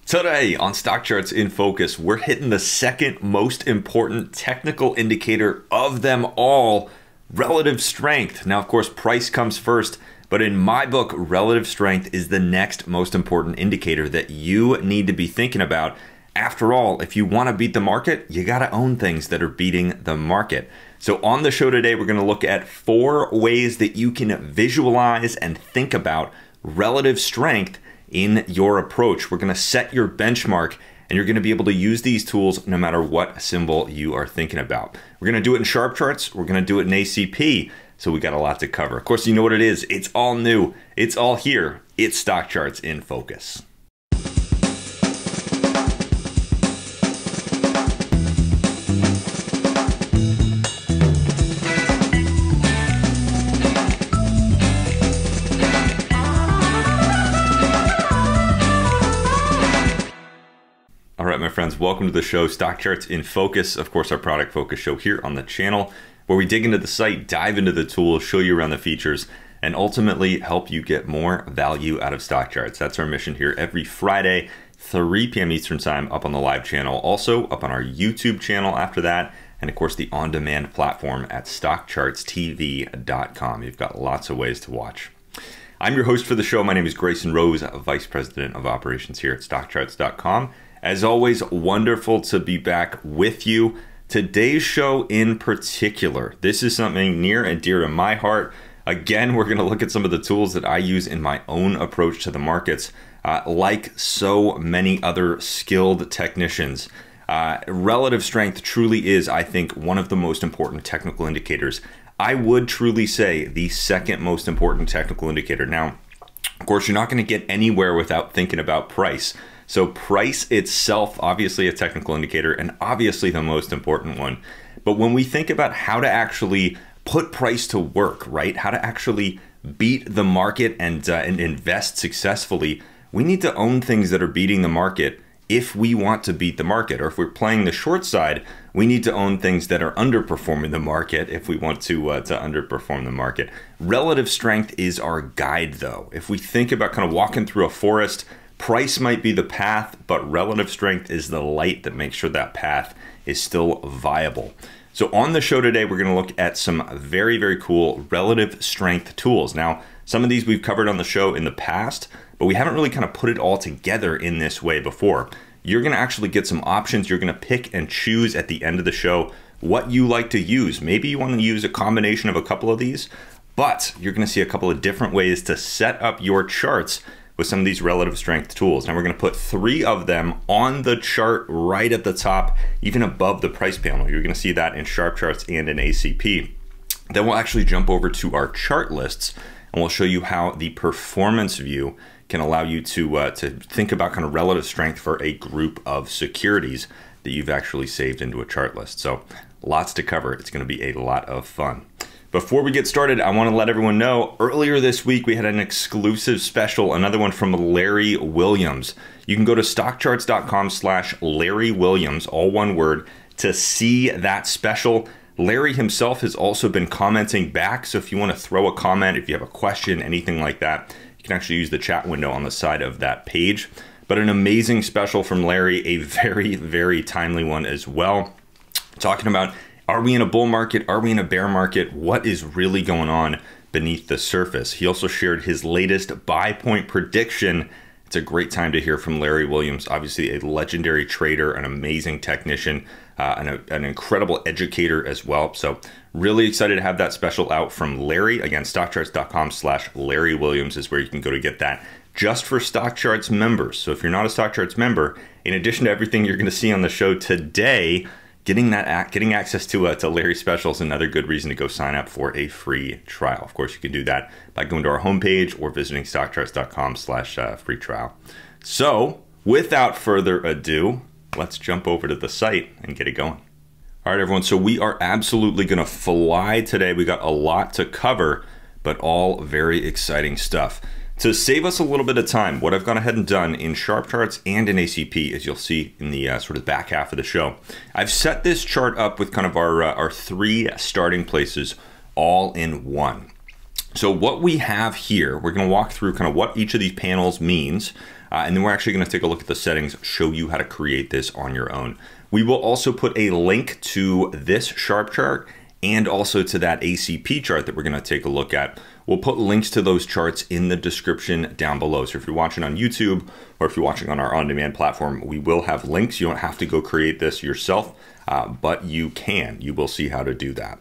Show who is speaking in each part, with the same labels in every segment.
Speaker 1: Today on Stock Charts in Focus, we're hitting the second most important technical indicator of them all, relative strength. Now, of course, price comes first, but in my book, relative strength is the next most important indicator that you need to be thinking about. After all, if you want to beat the market, you got to own things that are beating the market. So on the show today, we're going to look at 4 ways that you can visualize and think about relative strength in your approach. We're going to set your benchmark, and you're going to be able to use these tools no matter what symbol you are thinking about. We're going to do it in SharpCharts. We're going to do it in ACP. So we got a lot to cover. Of course, you know what it is. It's all new. It's all here. It's Stock Charts in Focus. All right, my friends, welcome to the show, Stock Charts in Focus. Of course, our product focus show here on the channel, where we dig into the site, dive into the tools, show you around the features, and ultimately help you get more value out of stock charts. That's our mission here every Friday, 3 p.m. Eastern time, up on the live channel, also up on our YouTube channel after that, and of course the on-demand platform at StockChartsTV.com. You've got lots of ways to watch. I'm your host for the show. My name is Grayson Roze, Vice President of Operations here at StockCharts.com. As always, wonderful to be back with you. Today's show in particular, this is something near and dear to my heart. Again, we're going to look at some of the tools that I use in my own approach to the markets. Like so many other skilled technicians, relative strength truly is, I think, one of the most important technical indicators. I would truly say the second most important technical indicator. Now, of course, you're not going to get anywhere without thinking about price. So price itself, obviously a technical indicator and obviously the most important one. But when we think about how to actually put price to work, right? How to actually beat the market and invest successfully, we need to own things that are beating the market if we want to beat the market. Or if we're playing the short side, we need to own things that are underperforming the market if we want to underperform the market. Relative strength is our guide though. If we think about kind of walking through a forest, price might be the path, but relative strength is the light that makes sure that path is still viable. So on the show today, we're going to look at some very, very cool relative strength tools. Now, some of these we've covered on the show in the past, but we haven't really kind of put it all together in this way before. You're going to actually get some options. You're going to pick and choose at the end of the show what you like to use. Maybe you want to use a combination of a couple of these, but you're going to see a couple of different ways to set up your charts with some of these relative strength tools. Now we're going to put 3 of them on the chart right at the top, even above the price panel. You're going to see that in SharpCharts and in ACP. Then we'll actually jump over to our chart lists and we'll show you how the performance view can allow you to think about kind of relative strength for a group of securities that you've actually saved into a chart list. So lots to cover. It's going to be a lot of fun. Before we get started, I want to let everyone know, earlier this week we had an exclusive special, another one from Larry Williams. You can go to stockcharts.com/Larry Williams, all one word, to see that special. Larry himself has also been commenting back, so if you want to throw a comment, if you have a question, anything like that, you can actually use the chat window on the side of that page. But an amazing special from Larry, a very, very timely one as well, talking about, are we in a bull market? Are we in a bear market? What is really going on beneath the surface? He also shared his latest buy point prediction. It's a great time to hear from Larry Williams, obviously a legendary trader, an amazing technician, an incredible educator as well. So really excited to have that special out from Larry. Again, stockcharts.com/Larry Williams is where you can go to get that just for Stock Charts members. So if you're not a Stock Charts member, in addition to everything you're going to see on the show today, getting access to Larry's specials is another good reason to go sign up for a free trial. Of course, you can do that by going to our homepage or visiting stockcharts.com/free trial. So without further ado, let's jump over to the site and get it going. All right, everyone. So we are absolutely going to fly today. We got a lot to cover, but all very exciting stuff. To save us a little bit of time, what I've gone ahead and done in SharpCharts and in ACP, as you'll see in the sort of back half of the show, I've set this chart up with kind of our 3 starting places all in one. So what we have here, we're going to walk through kind of what each of these panels means, and then we're actually going to take a look at the settings, show you how to create this on your own. We will also put a link to this Sharp chart and also to that ACP chart that we're going to take a look at. We'll put links to those charts in the description down below. So if you're watching on YouTube or if you're watching on our on-demand platform, we will have links. You don't have to go create this yourself, but you can. You will see how to do that.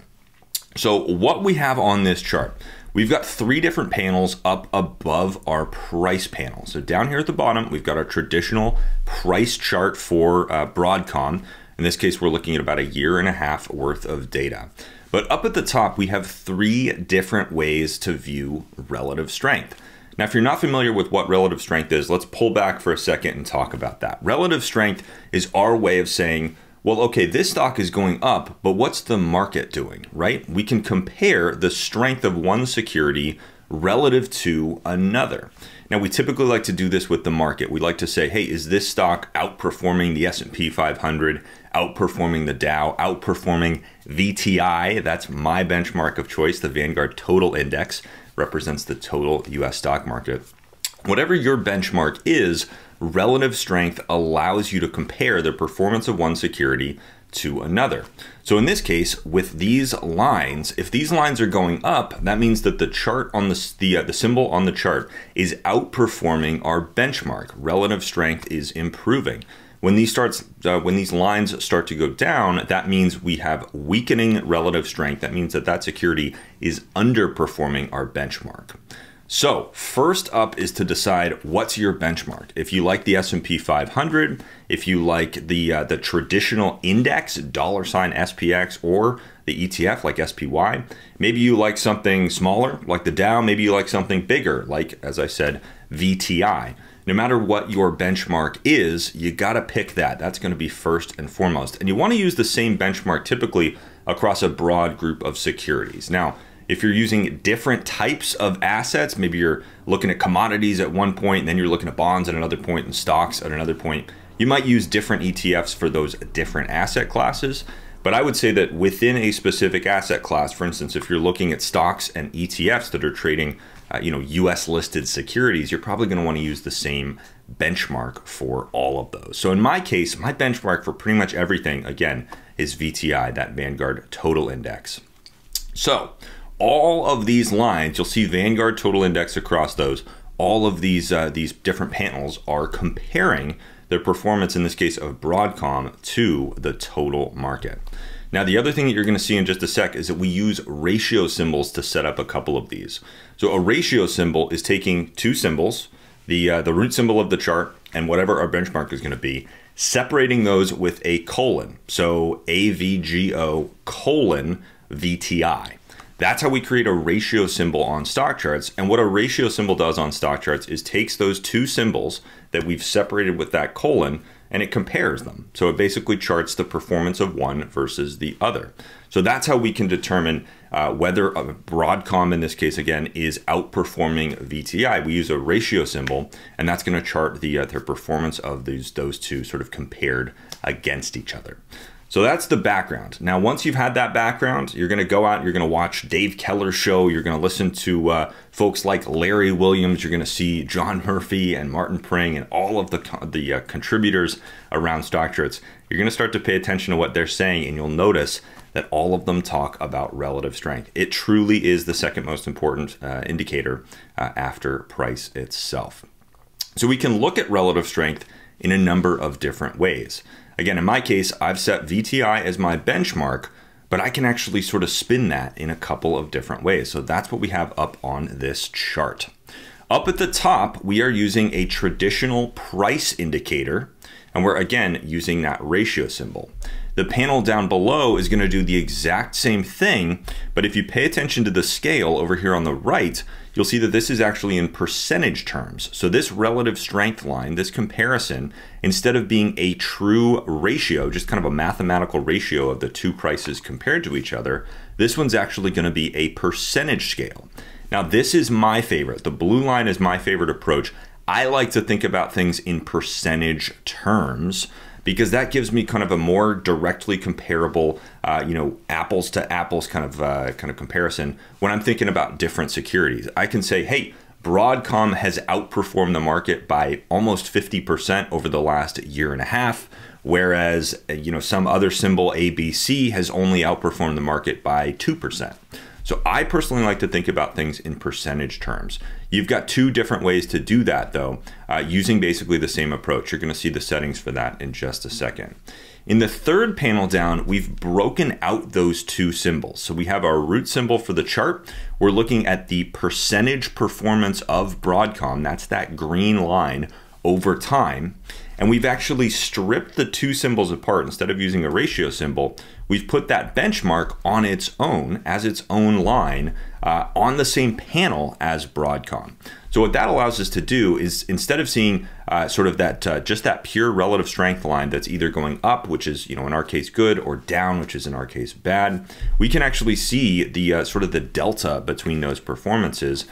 Speaker 1: So what we have on this chart, we've got 3 different panels up above our price panel. So down here at the bottom, we've got our traditional price chart for Broadcom. In this case, we're looking at about 1.5 years worth of data. But up at the top, we have 3 different ways to view relative strength. Now, if you're not familiar with what relative strength is, let's pull back for a second and talk about that. Relative strength is our way of saying, well, okay, this stock is going up, but what's the market doing, right? We can compare the strength of one security relative to another. Now, we typically like to do this with the market. We like to say, hey, is this stock outperforming the S&P 500, outperforming the Dow, outperforming VTI? That's my benchmark of choice. The Vanguard Total Index represents the total US stock market. Whatever your benchmark is, relative strength allows you to compare the performance of one security to another. So in this case, with these lines, if these lines are going up, that means that the chart on the symbol on the chart is outperforming our benchmark. Relative strength is improving. When these lines start to go down, that means we have weakening relative strength. That means that that security is underperforming our benchmark. So first up is to decide what's your benchmark. If you like the S&P 500, if you like the traditional index, $SPX, or the ETF like SPY, maybe you like something smaller like the Dow, maybe you like something bigger like, as I said, VTI. No matter what your benchmark is, you gotta pick that. That's gonna be first and foremost. And you wanna use the same benchmark typically across a broad group of securities. Now, if you're using different types of assets, maybe you're looking at commodities at one point, and then you're looking at bonds at another point and stocks at another point, you might use different ETFs for those different asset classes. But I would say that within a specific asset class, for instance, if you're looking at stocks and ETFs that are trading US listed securities, you're probably going to want to use the same benchmark for all of those. So in my case, my benchmark for pretty much everything, again, is VTI, that Vanguard Total Index. So all of these lines, you'll see Vanguard Total Index across those. All of these different panels are comparing their performance, in this case of Broadcom, to the total market. Now, the other thing that you're going to see in just a sec is that we use ratio symbols to set up a couple of these. So a ratio symbol is taking 2 symbols, the root symbol of the chart and whatever our benchmark is going to be, separating those with a colon. So AVGO colon VTI. That's how we create a ratio symbol on StockCharts. And what a ratio symbol does on StockCharts is takes those 2 symbols that we've separated with that colon and it compares them. So it basically charts the performance of one versus the other. So that's how we can determine whether a Broadcom, in this case again, is outperforming VTI. We use a ratio symbol, and that's going to chart their performance of those 2 sort of compared against each other. So that's the background. Now, once you've had that background, you're going to go out, you're going to watch Dave Keller's show, you're going to listen to folks like Larry Williams, you're going to see John Murphy and Martin Pring and all of the contributors around StockCharts. You're going to start to pay attention to what they're saying, and you'll notice that all of them talk about relative strength. It truly is the second most important indicator after price itself. So we can look at relative strength in a number of different ways. Again, in my case, I've set VTI as my benchmark, but I can actually sort of spin that in a couple of different ways. So that's what we have up on this chart. Up at the top, we are using a traditional price indicator, and we're again using that ratio symbol. The panel down below is going to do the exact same thing, but if you pay attention to the scale over here on the right, you'll see that this is actually in percentage terms. So this relative strength line, this comparison, instead of being a true ratio, just kind of a mathematical ratio of the 2 prices compared to each other, this one's actually going to be a percentage scale. Now, this is my favorite. The blue line is my favorite approach. I like to think about things in percentage terms because that gives me kind of a more directly comparable, apples to apples kind of comparison when I'm thinking about different securities. I can say, hey, Broadcom has outperformed the market by almost 50% over the last year and a half, whereas some other symbol ABC has only outperformed the market by 2%. So I personally like to think about things in percentage terms. You've got two different ways to do that though, using basically the same approach. You're going to see the settings for that in just a second. In the third panel down, we've broken out those two symbols. So we have our root symbol for the chart. We're looking at the percentage performance of Broadcom. That's that green line over time. And we've actually stripped the two symbols apart. Instead of using a ratio symbol, we've put that benchmark on its own, as its own line, on the same panel as Broadcom. So what that allows us to do is, instead of seeing sort of that just that pure relative strength line that's either going up, which is in our case good, or down, which is in our case bad, we can actually see the sort of the delta between those performances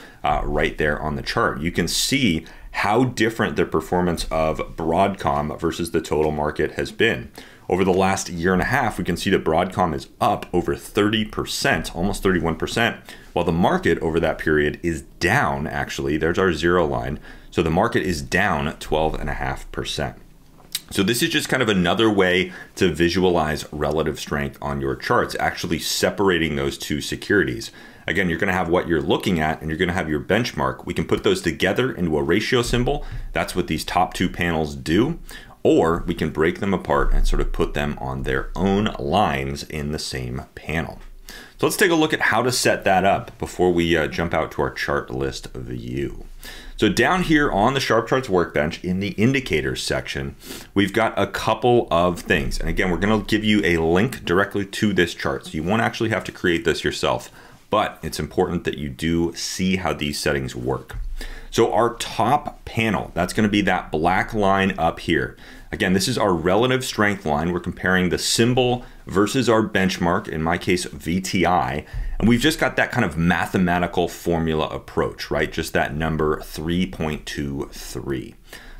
Speaker 1: right there on the chart. You can see how different the performance of Broadcom versus the total market has been. Over the last year and a half, we can see that Broadcom is up over 30%, almost 31%, while the market over that period is down, actually. There's our zero line. So the market is down 12.5%. So this is just kind of another way to visualize relative strength on your charts, actually separating those two securities. Again, you're going to have what you're looking at, and you're going to have your benchmark. We can put those together into a ratio symbol. That's what these top two panels do. Or we can break them apart and sort of put them on their own lines in the same panel. So let's take a look at how to set that up before we jump out to our chart list view. So down here on the SharpCharts workbench in the indicators section, we've got a couple of things. And again, we're going to give you a link directly to this chart. So you won't actually have to create this yourself, but it's important that you do see how these settings work. So our top panel, that's going to be that black line up here. Again, this is our relative strength line. We're comparing the symbol versus our benchmark, in my case, VTI. And we've just got that kind of mathematical formula approach, right? Just that number 3.23.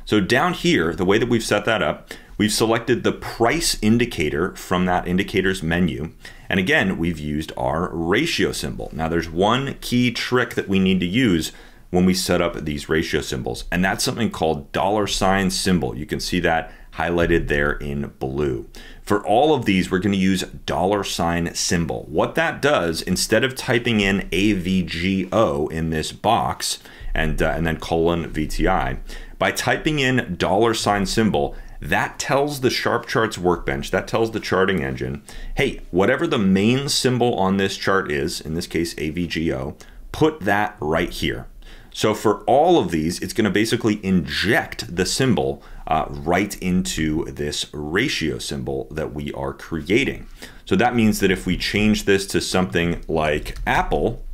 Speaker 1: So down here, the way that we've set that up, we've selected the price indicator from that indicators menu. And again, we've used our ratio symbol. Now there's one key trick that we need to use when we set up these ratio symbols, and that's something called $ symbol. You can see that highlighted there in blue. For all of these, we're going to use $ symbol. What that does, instead of typing in AVGO in this box and then colon VTI, by typing in $ symbol, that tells the SharpCharts workbench, that tells the charting engine, hey, whatever the main symbol on this chart is, in this case AVGO, put that right here. So for all of these, it's going to basically inject the symbol right into this ratio symbol that we are creating. So that means that if we change this to something like Apple,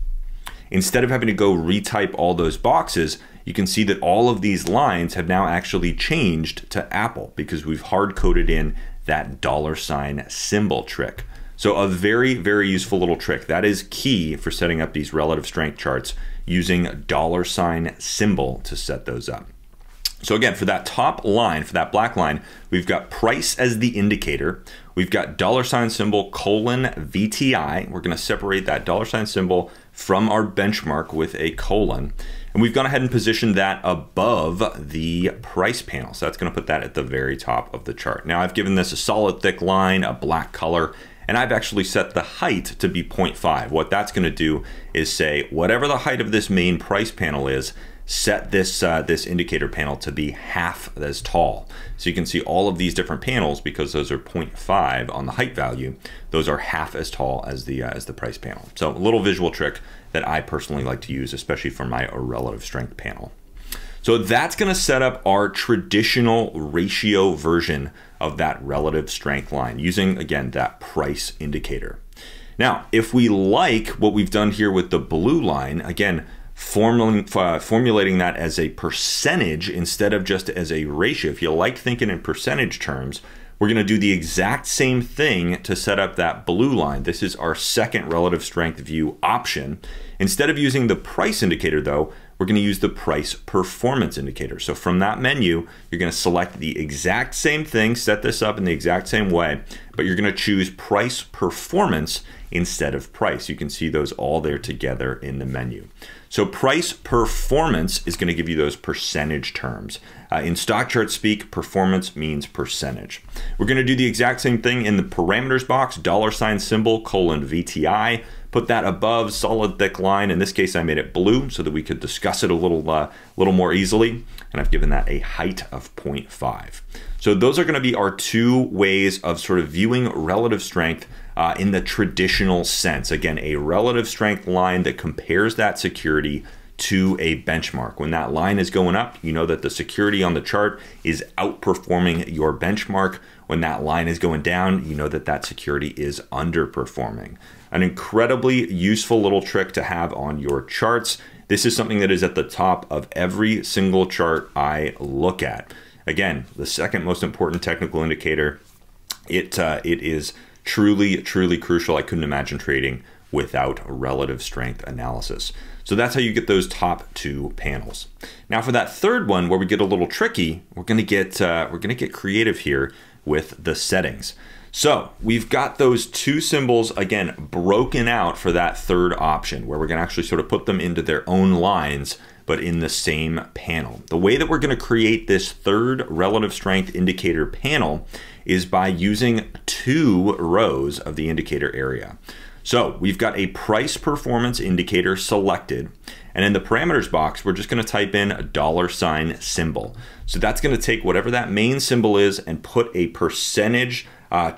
Speaker 1: instead of having to go retype all those boxes, you can see that all of these lines have now actually changed to Apple because we've hard-coded in that $ symbol trick. So a very, very useful little trick. That is key for setting up these relative strength charts, using $ symbol to set those up. So again, for that top line, for that black line, we've got price as the indicator. We've got $ symbol colon VTI. We're going to separate that $ symbol from our benchmark with a colon. And we've gone ahead and positioned that above the price panel. So that's going to put that at the very top of the chart. Now I've given this a solid thick line, a black color, and I've actually set the height to be 0.5. What that's going to do is say, whatever the height of this main price panel is, set this this indicator panel to be half as tall. So you can see all of these different panels, because those are 0.5 on the height value, those are half as tall as the price panel. So a little visual trick that I personally like to use, especially for my relative strength panel. So that's going to set up our traditional ratio version of that relative strength line using, again, that price indicator. Now, if we like what we've done here with the blue line, again, formulating that as a percentage instead of just as a ratio, if you like thinking in percentage terms, we're going to do the exact same thing to set up that blue line. This is our second relative strength view option. Instead of using the price indicator though, we're going to use the price performance indicator. So from that menu, you're going to select the exact same thing, set this up in the exact same way, but you're going to choose price performance instead of price. You can see those all there together in the menu. So price performance is going to give you those percentage terms. In StockCharts speak, performance means percentage. We're going to do the exact same thing in the parameters box, $symbol : VTI. Put that above solid thick line. In this case, I made it blue so that we could discuss it a little more easily. And I've given that a height of 0.5. So those are going to be our two ways of sort of viewing relative strength in the traditional sense. Again, a relative strength line that compares that security to a benchmark. When that line is going up, you know that the security on the chart is outperforming your benchmark. When that line is going down, you know that that security is underperforming. An incredibly useful little trick to have on your charts. This is something that is at the top of every single chart I look at. Again, the second most important technical indicator. It is truly crucial. I couldn't imagine trading without a relative strength analysis. So that's how you get those top two panels. Now for that third one, where we get a little tricky, we're gonna get creative here with the settings. So we've got those two symbols again broken out for that third option, where we're gonna actually sort of put them into their own lines, but in the same panel. The way that we're gonna create this third relative strength indicator panel is by using 2 rows of the indicator area. So we've got a price performance indicator selected, and in the parameters box, we're just gonna type in a $symbol. So that's gonna take whatever that main symbol is and put a percentage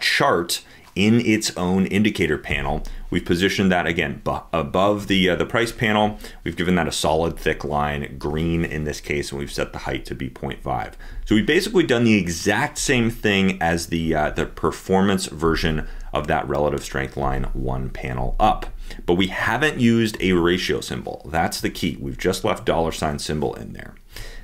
Speaker 1: chart in its own indicator panel. We've positioned that again above the price panel. We've given that a solid thick line, green in this case, and we've set the height to be 0.5. So we've basically done the exact same thing as the performance version of that relative strength line one panel up. But we haven't used a ratio symbol. That's the key. We've just left $symbol in there.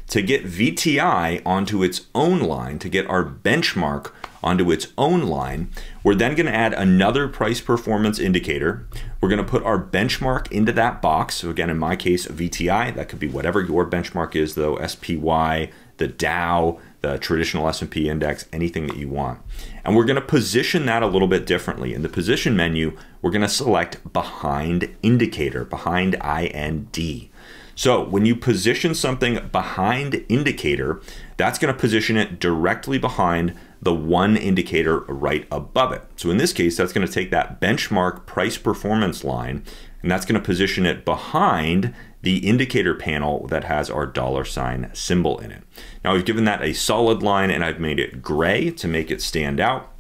Speaker 1: To get VTI onto its own line, to get our benchmark onto its own line, we're then going to add another price performance indicator. We're going to put our benchmark into that box. So again, in my case, VTI, that could be whatever your benchmark is though, SPY, the Dow, the traditional S&P index, anything that you want. And we're going to position that a little bit differently. In the position menu, we're going to select behind indicator, behind IND. So when you position something behind indicator, that's going to position it directly behind the one indicator right above it. So in this case, that's going to take that benchmark price performance line, and that's going to position it behind the indicator panel that has our $symbol in it. Now we've given that a solid line, and I've made it gray to make it stand out.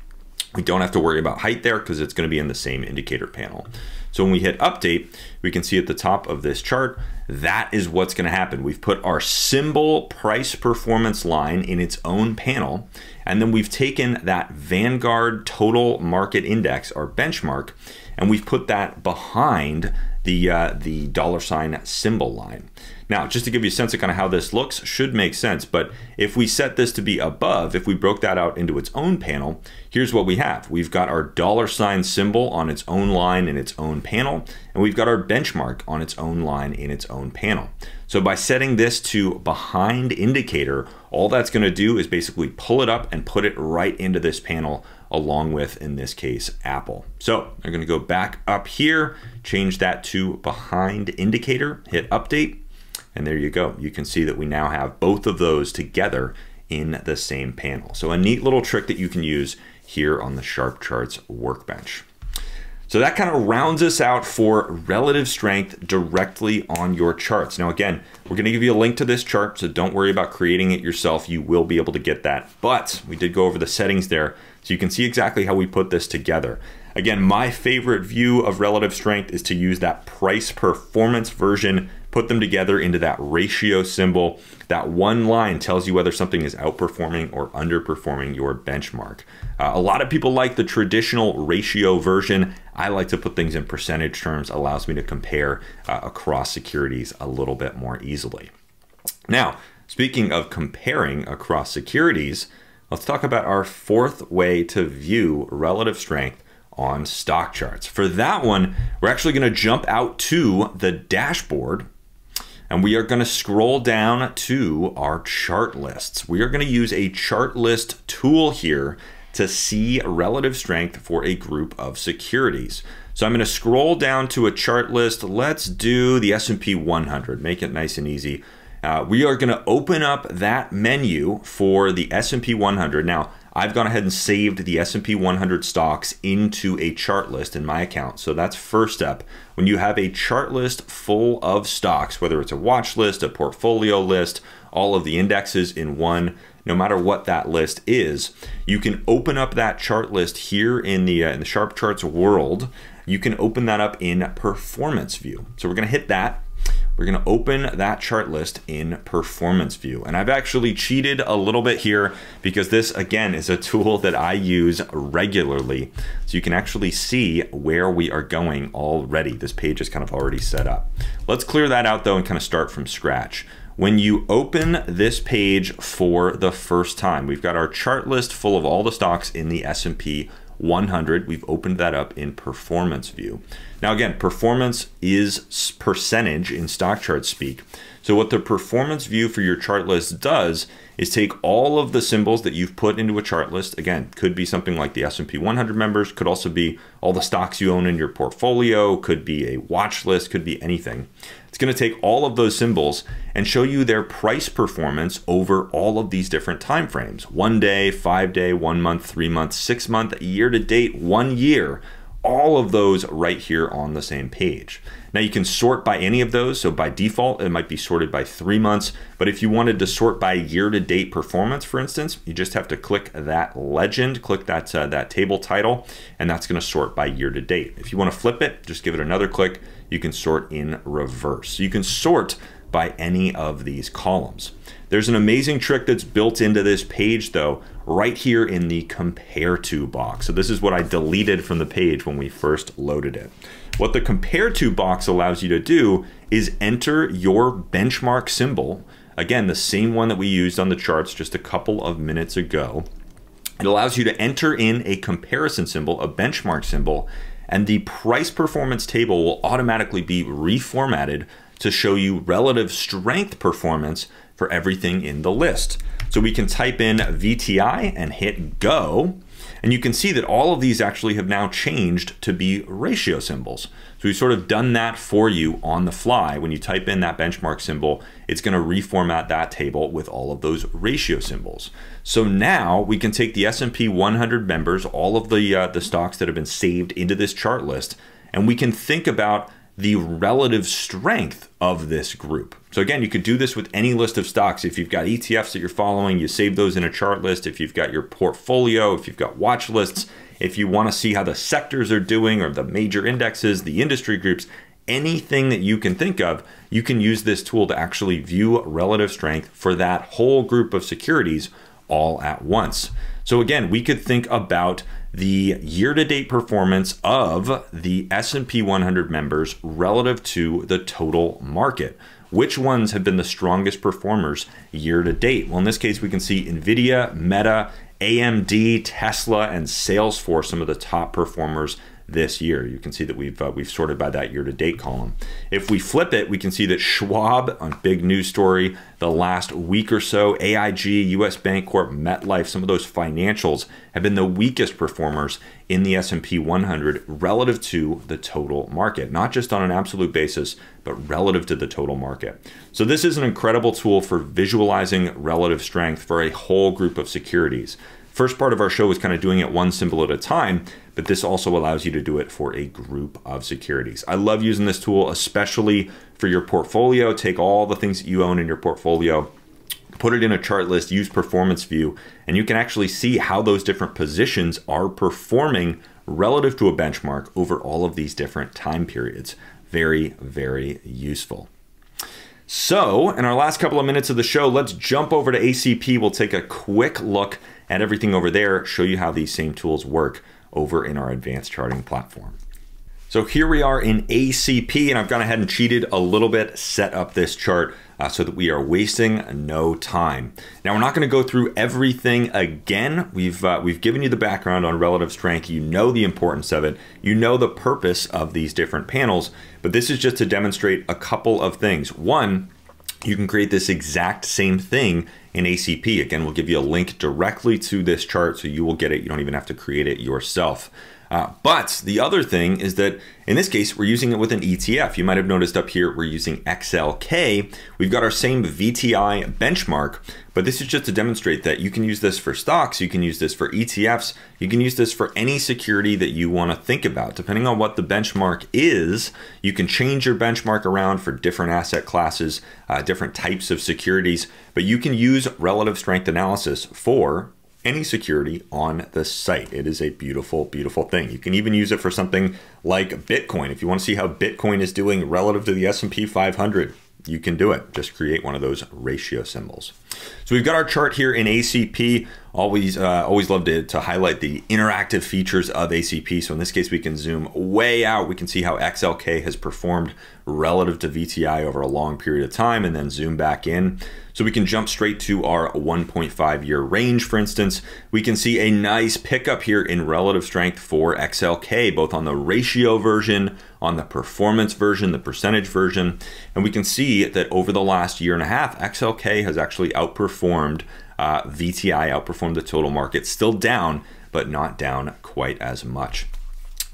Speaker 1: We don't have to worry about height there because it's going to be in the same indicator panel. So when we hit update, we can see at the top of this chart, that is what's going to happen. We've put our symbol price performance line in its own panel, and then we've taken that Vanguard total market index, our benchmark, and we've put that behind the $symbol line. Now, just to give you a sense of kind of how this looks, should make sense, but if we set this to be above, if we broke that out into its own panel, here's what we have. We've got our $symbol on its own line in its own panel, and we've got our benchmark on its own line in its own panel. So by setting this to behind indicator, all that's going to do is basically pull it up and put it right into this panel along with, in this case, Apple. So I'm going to go back up here, change that to behind indicator, hit update, and there you go. You can see that we now have both of those together in the same panel. So a neat little trick that you can use here on the SharpCharts workbench. So that kind of rounds us out for relative strength directly on your charts. Now again, we're going to give you a link to this chart, so don't worry about creating it yourself. You will be able to get that. But we did go over the settings there, so you can see exactly how we put this together. Again, my favorite view of relative strength is to use that price performance version, put them together into that ratio symbol. That one line tells you whether something is outperforming or underperforming your benchmark. A lot of people like the traditional ratio version. I like to put things in percentage terms, allows me to compare across securities a little bit more easily. Now, speaking of comparing across securities, let's talk about our fourth way to view relative strength on StockCharts. For that one, we're actually going to jump out to the dashboard, and we are going to scroll down to our chart lists. We are going to use a chart list tool here to see relative strength for a group of securities. So I'm going to scroll down to a chart list. Let's do the S&P 100, make it nice and easy. We are going to open up that menu for the S&P 100. Now, I've gone ahead and saved the S&P 100 stocks into a chart list in my account. So that's first step. When you have a chart list full of stocks, whether it's a watch list, a portfolio list, all of the indexes in one, no matter what that list is, you can open up that chart list here in the SharpCharts world. You can open that up in Performance View. So we're going to hit that. We're going to open that chart list in Performance View. And I've actually cheated a little bit here because this, again, is a tool that I use regularly. So you can actually see where we are going already. This page is kind of already set up. Let's clear that out though and kind of start from scratch. When you open this page for the first time, we've got our chart list full of all the stocks in the S&P 100. We've opened that up in Performance View. Now again, performance is percentage in StockCharts speak. So what the Performance View for your chart list does is take all of the symbols that you've put into a chart list. Again, could be something like the S&P 100 members, could also be all the stocks you own in your portfolio, could be a watch list, could be anything. It's going to take all of those symbols and show you their price performance over all of these different time frames. 1 day, 5 day, 1 month, 3 months, 6 month, year to date, 1 year. All of those right here on the same page. Now you can sort by any of those. So by default, it might be sorted by 3 months. But if you wanted to sort by year-to-date performance, for instance, you just have to click that legend, click that, that table title, and that's going to sort by year-to-date. If you want to flip it, just give it another click. You can sort in reverse. So you can sort by any of these columns. There's an amazing trick that's built into this page though, right here in the compare to box. So this is what I deleted from the page when we first loaded it. What the compare to box allows you to do is enter your benchmark symbol. Again, the same one that we used on the charts just a couple of minutes ago. It allows you to enter in a comparison symbol, a benchmark symbol, and the price performance table will automatically be reformatted to show you relative strength performance for everything in the list. So we can type in VTI and hit go, and you can see that all of these actually have now changed to be ratio symbols. So we've sort of done that for you on the fly. When you type in that benchmark symbol, it's going to reformat that table with all of those ratio symbols. So now we can take the S&P 100 members, all of the stocks that have been saved into this chart list, and we can think about the relative strength of this group. So again, you could do this with any list of stocks. If you've got ETFs that you're following, you save those in a chart list. If you've got your portfolio, if you've got watch lists, if you want to see how the sectors are doing or the major indexes, the industry groups, anything that you can think of, you can use this tool to actually view relative strength for that whole group of securities all at once. So again, we could think about the year-to-date performance of the S&P 100 members relative to the total market. Which ones have been the strongest performers year-to-date? Well, in this case, we can see NVIDIA, Meta, AMD, Tesla, and Salesforce, some of the top performers this year. You can see that we've sorted by that year-to-date column. If we flip it, we can see that Schwab, a big news story the last week or so, AIG, US Bancorp, MetLife, some of those financials have been the weakest performers in the S&P 100 relative to the total market, not just on an absolute basis, but relative to the total market. So this is an incredible tool for visualizing relative strength for a whole group of securities. First part of our show was kind of doing it one symbol at a time, but this also allows you to do it for a group of securities. I love using this tool, especially for your portfolio. Take all the things that you own in your portfolio, put it in a chart list, use Performance View, and you can actually see how those different positions are performing relative to a benchmark over all of these different time periods. Very, very useful. So in our last couple of minutes of the show, let's jump over to ACP. We'll take a quick look at everything over there, show you how these same tools work over in our advanced charting platform. So here we are in ACP, and I've gone ahead and cheated a little bit, set up this chart so that we are wasting no time. Now, we're not going to go through everything again. We've given you the background on relative strength. You know the importance of it. You know the purpose of these different panels, but this is just to demonstrate a couple of things. One, you can create this exact same thing in ACP. Again, we'll give you a link directly to this chart so you will get it. You don't even have to create it yourself. But the other thing is that in this case, we're using it with an ETF. You might have noticed up here, we're using XLK. We've got our same VTI benchmark, but this is just to demonstrate that you can use this for stocks, you can use this for ETFs, you can use this for any security that you want to think about. Depending on what the benchmark is, you can change your benchmark around for different asset classes, different types of securities, but you can use relative strength analysis for any security on the site. It is a beautiful, beautiful thing. You can even use it for something like Bitcoin. If you want to see how Bitcoin is doing relative to the S&P 500, you can do it. Just create one of those ratio symbols. So we've got our chart here in ACP. Always love to highlight the interactive features of ACP. So in this case, we can zoom way out. We can see how XLK has performed relative to VTI over a long period of time, and then zoom back in. So we can jump straight to our 1.5-year range, for instance. We can see a nice pickup here in relative strength for XLK, both on the ratio version, on the performance version, the percentage version. And we can see that over the last year and a half, XLK has actually outperformed VTI, outperformed the total market. Still down, but not down quite as much.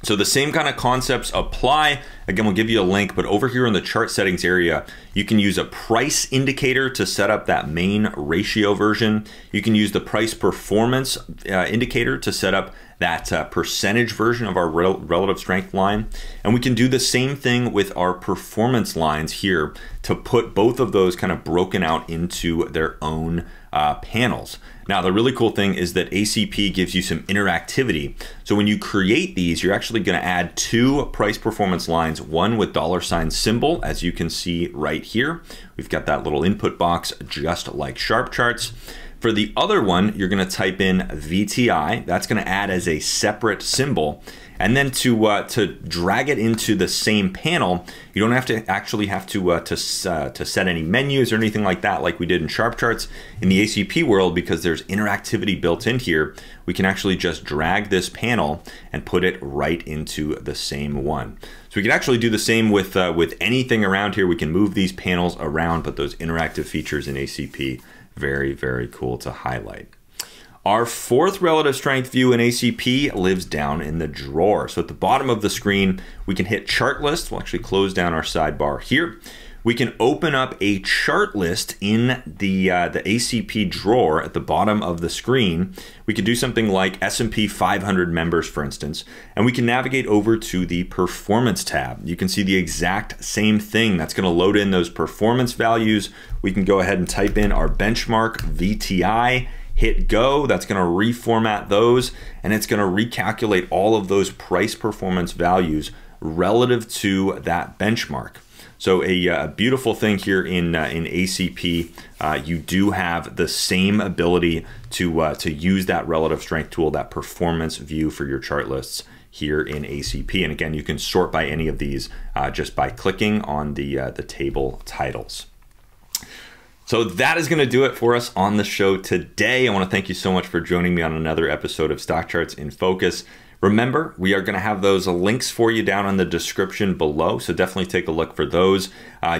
Speaker 1: So the same kind of concepts apply. Again, we'll give you a link, but over here in the chart settings area, you can use a price indicator to set up that main ratio version. You can use the price performance indicator to set up that percentage version of our relative strength line. And we can do the same thing with our performance lines here to put both of those kind of broken out into their own panels. Now, the really cool thing is that ACP gives you some interactivity. So when you create these, you're actually going to add two price performance lines, one with $ symbol, as you can see right here. We've got that little input box just like SharpCharts. For the other one, you're going to type in VTI. That's going to add as a separate symbol. And then to drag it into the same panel, you don't have to actually have to set any menus or anything like that like we did in SharpCharts. In the ACP world, because there's interactivity built in here, we can actually just drag this panel and put it right into the same one. So we can actually do the same with anything around here. We can move these panels around, but those interactive features in ACP, very, very cool to highlight. Our fourth relative strength view in ACP lives down in the drawer. So at the bottom of the screen, we can hit chart list. We'll actually close down our sidebar here. We can open up a chart list in the ACP drawer at the bottom of the screen. We could do something like S&P 500 members, for instance, and we can navigate over to the performance tab. You can see the exact same thing. That's going to load in those performance values. We can go ahead and type in our benchmark VTI, hit go. That's going to reformat those, and it's going to recalculate all of those price performance values relative to that benchmark. So a beautiful thing here in ACP, you do have the same ability to use that relative strength tool, that performance view for your chart lists here in ACP. And again, you can sort by any of these just by clicking on the table titles. So that is going to do it for us on the show today. I want to thank you so much for joining me on another episode of Stock Charts in Focus. Remember, we are going to have those links for you down in the description below, so definitely take a look for those.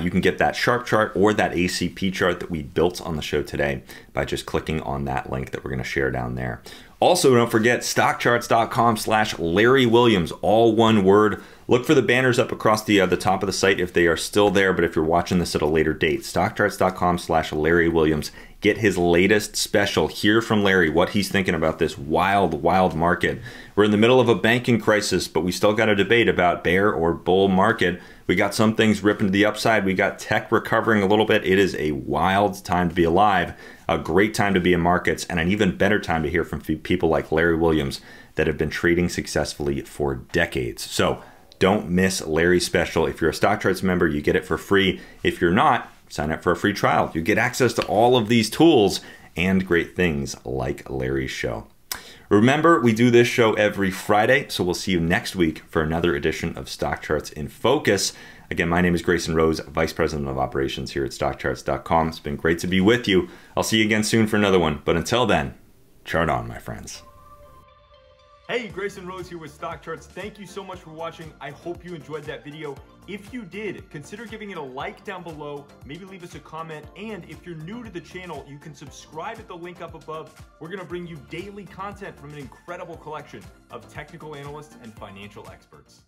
Speaker 1: You can get that Sharp chart or that ACP chart that we built on the show today by just clicking on that link that we're going to share down there. Also, don't forget StockCharts.com/Larry Williams, all one word. Look for the banners up across the top of the site if they are still there, but if you're watching this at a later date, StockCharts.com/Larry Williams. Get his latest special. Hear from Larry what he's thinking about this wild, wild market. We're in the middle of a banking crisis, but we still got a debate about bear or bull market. We got some things ripping to the upside. We got tech recovering a little bit. It is a wild time to be alive, a great time to be in markets, and an even better time to hear from people like Larry Williams that have been trading successfully for decades. So don't miss Larry's special. If you're a StockCharts member, you get it for free. If you're not, sign up for a free trial. You get access to all of these tools and great things like Larry's show. Remember, we do this show every Friday, so we'll see you next week for another edition of Stock Charts in Focus. Again, my name is Grayson Roze, Vice President of Operations here at StockCharts.com. It's been great to be with you. I'll see you again soon for another one. But until then, chart on, my friends. Hey, Grayson Roze here with StockCharts. Thank you so much for watching. I hope you enjoyed that video. If you did, consider giving it a like down below, maybe leave us a comment, and if you're new to the channel, you can subscribe at the link up above. We're gonna bring you daily content from an incredible collection of technical analysts and financial experts.